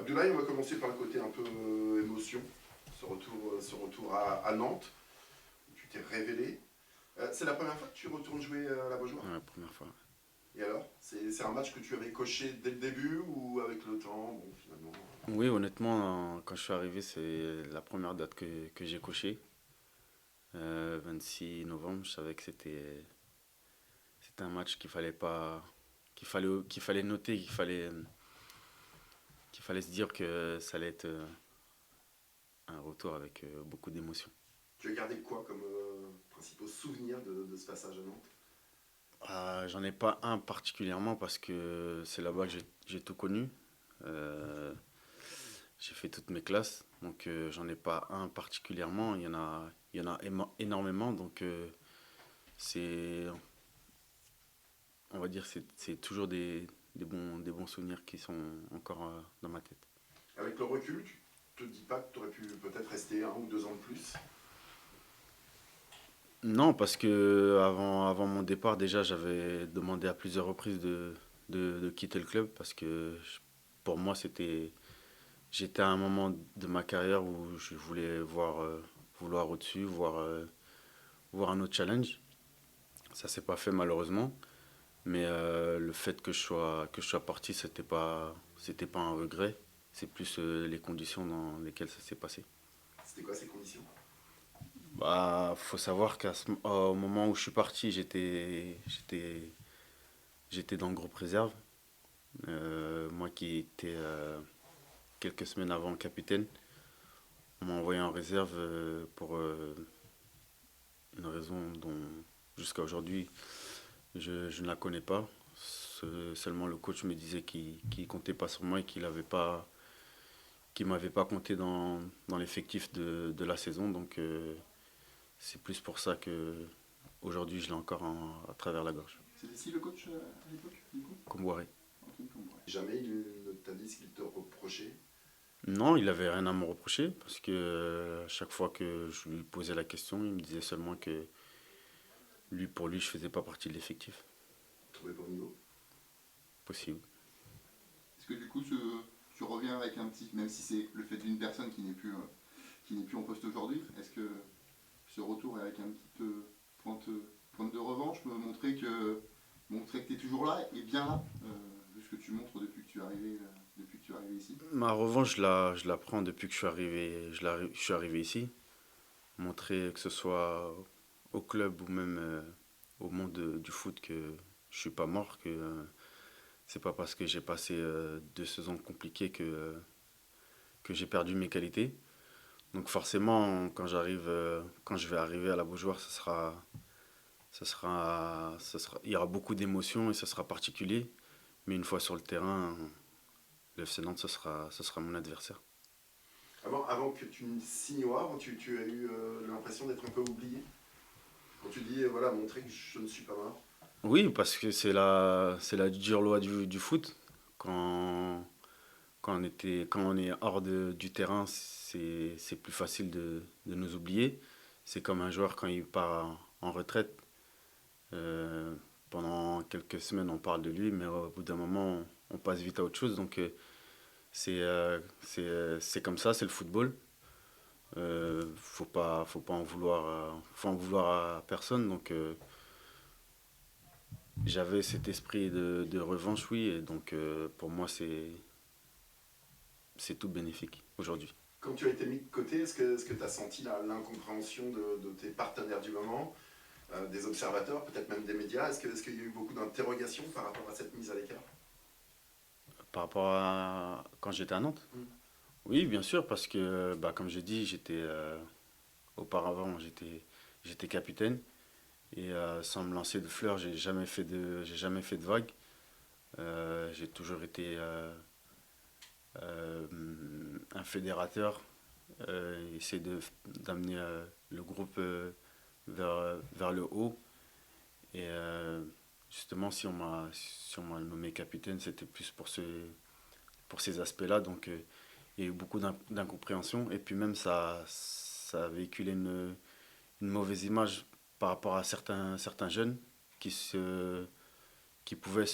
Abdoulaye, on va commencer par le côté un peu émotion, ce retour à Nantes, où tu t'es révélé. C'est la première fois que tu retournes jouer à la Beaujoire? Ouais, la première fois. Et alors? C'est un match que tu avais coché dès le début ou avec le temps, bon, finalement. Oui, honnêtement, quand je suis arrivé, c'est la première date que j'ai cochée. 26 novembre, je savais que c'était un match qu'il fallait pas, qu'il fallait noter, qu'il fallait se dire que ça allait être un retour avec beaucoup d'émotions. Tu as gardé quoi comme principaux souvenirs de ce passage à Nantes? J'en ai pas un particulièrement parce que c'est là-bas que j'ai tout connu. Euh, j'ai fait toutes mes classes, donc j'en ai pas un particulièrement. Il y en a énormément, donc c'est, on va dire, c'est toujours des bons souvenirs qui sont encore dans ma tête. Avec le recul, tu te dis pas que tu aurais pu peut-être rester 1 ou 2 ans de plus? Non, parce que avant mon départ, déjà, j'avais demandé à plusieurs reprises de quitter le club parce que pour moi, j'étais à un moment de ma carrière où je voulais vouloir au-dessus, voir un autre challenge. Ça s'est pas fait malheureusement, mais le fait que je sois parti, c'était pas un regret. C'est plus les conditions dans lesquelles ça s'est passé. C'était quoi ces conditions? Bah, faut savoir qu'au moment où je suis parti, j'étais dans le groupe réserve. Moi qui étais quelques semaines avant capitaine, on m'a envoyé en réserve pour une raison dont jusqu'à aujourd'hui je ne la connais pas. Seulement le coach me disait qu'il comptait pas sur moi et qu'il m'avait pas compté dans l'effectif de la saison. Donc c'est plus pour ça que aujourd'hui je l'ai encore à travers la gorge. C'était si le coach à l'époque, du coup? Comboiré. Antoine Cambrai. Jamais il ne t'a dit ce qu'il te reprochait? Non, il avait rien à me reprocher parce que à chaque fois que je lui posais la question, il me disait seulement que pour lui, je faisais pas partie de l'effectif. Tu trouvais pas au niveau? Possible. Est-ce que du coup tu reviens avec un petit, même si c'est le fait d'une personne qui n'est plus en poste aujourd'hui, est-ce que ce retour est avec un petit peu pointe de revanche, montrer que tu es toujours là et bien là, vu ce que tu montres depuis que tu es arrivé ici? Ma revanche, je la prends depuis que je suis arrivé ici. Montrer que ce soit au club ou même au monde du foot que je suis pas mort, que c'est pas parce que j'ai passé 2 saisons compliquées que j'ai perdu mes qualités. Donc forcément, quand je vais arriver à la Beaujoire, il y aura beaucoup d'émotions et ce sera particulier. Mais une fois sur le terrain, le FC Nantes, ce sera mon adversaire. Avant que tu ne signes au Havre, tu as eu l'impression d'être un peu oublié? Quand tu dis, voilà, montrer que je ne suis pas mort. Oui, parce que c'est la dure loi du foot. Quand, quand on est hors du terrain, c'est plus facile de nous oublier. C'est comme un joueur quand il part en retraite. euh, Pendant quelques semaines, on parle de lui, mais au bout d'un moment, on passe vite à autre chose. Donc, c'est comme ça, c'est le football. Faut pas en vouloir à personne. Donc, j'avais cet esprit de revanche, oui, et donc pour moi, c'est tout bénéfique aujourd'hui. Quand tu as été mis de côté, est-ce que tu as senti l'incompréhension de tes partenaires du moment, des observateurs, peut-être même des médias? Est-ce qu'il y a eu beaucoup d'interrogations par rapport à cette mise à l'écart? Par rapport à quand j'étais à Nantes? Mm. Oui, bien sûr, parce que, bah, comme j'ai dit, auparavant, j'étais capitaine. Et sans me lancer de fleurs, j'ai jamais fait de vagues. J'ai toujours été euh, un fédérateur, essayer d'amener le groupe vers le haut. Et justement, si on m'a nommé capitaine, c'était plus pour ces aspects-là. Donc, il y a eu beaucoup d'incompréhension. Et puis même, ça a véhiculé une mauvaise image par rapport à certains jeunes qui pouvaient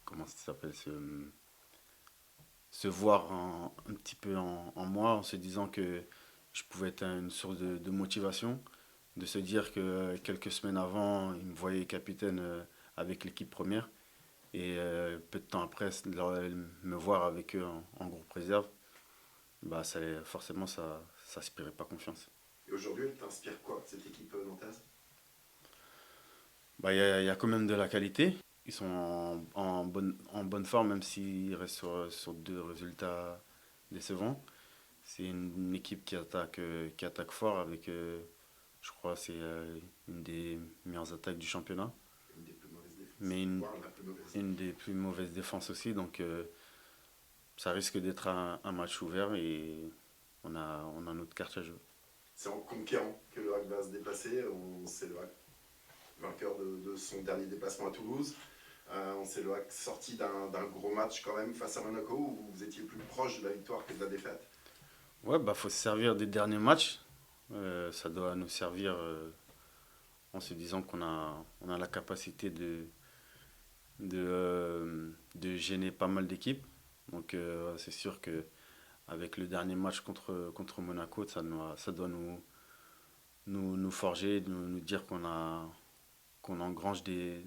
comment ça s'appelle, se voir un petit peu en moi, en se disant que je pouvais être une source de motivation, de se dire que quelques semaines avant, il me voyait capitaine avec l'équipe première. Et peu de temps après, me voir avec eux en groupe réserve, bah, forcément, ça n'inspirait pas confiance. Et aujourd'hui, elle t'inspire quoi, cette équipe nantaise? Bah, il y a quand même de la qualité. Ils sont en bonne forme, même s'ils restent sur deux résultats décevants. C'est une équipe qui attaque fort avec, je crois, c'est une des meilleures attaques du championnat, Une des plus mauvaises défenses, mais voire la plus mauvaise. une des plus mauvaises défenses aussi. Donc, ça risque d'être un match ouvert et on a notre carte à jouer. C'est en conquérant que le HAC va se déplacer. C'est le HAC vainqueur de son dernier déplacement à Toulouse. On sait le HAC sorti d'un gros match quand même face à Monaco où vous étiez plus proche de la victoire que de la défaite. Ouais, bah, faut se servir des derniers matchs. Ça doit nous servir en se disant on a la capacité de gêner pas mal d'équipes. Donc, c'est sûr que avec le dernier match contre Monaco, ça doit nous forger, nous dire qu'on engrange des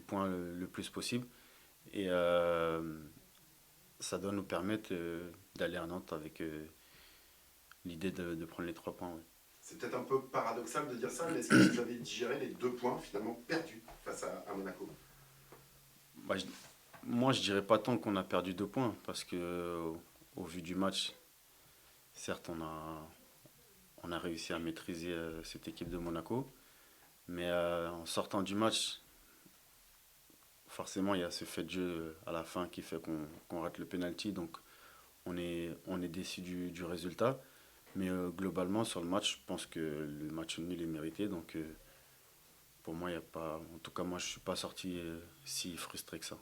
points le plus possible. Et ça doit nous permettre d'aller à Nantes avec l'idée de prendre les 3 points. Ouais. C'est peut-être un peu paradoxal de dire ça, mais est-ce que vous avez digéré les 2 points finalement perdus face à Monaco? Bah, moi, je dirais pas tant qu'on a perdu 2 points, parce que au vu du match, certes, on a réussi à maîtriser cette équipe de Monaco, mais en sortant du match, forcément, il y a ce fait de jeu à la fin qui fait qu'on rate le penalty, donc on est déçu du résultat. Mais globalement, sur le match, je pense que le match nul est mérité, donc pour moi, il y a pas. En tout cas, moi, je suis pas sorti si frustré que ça.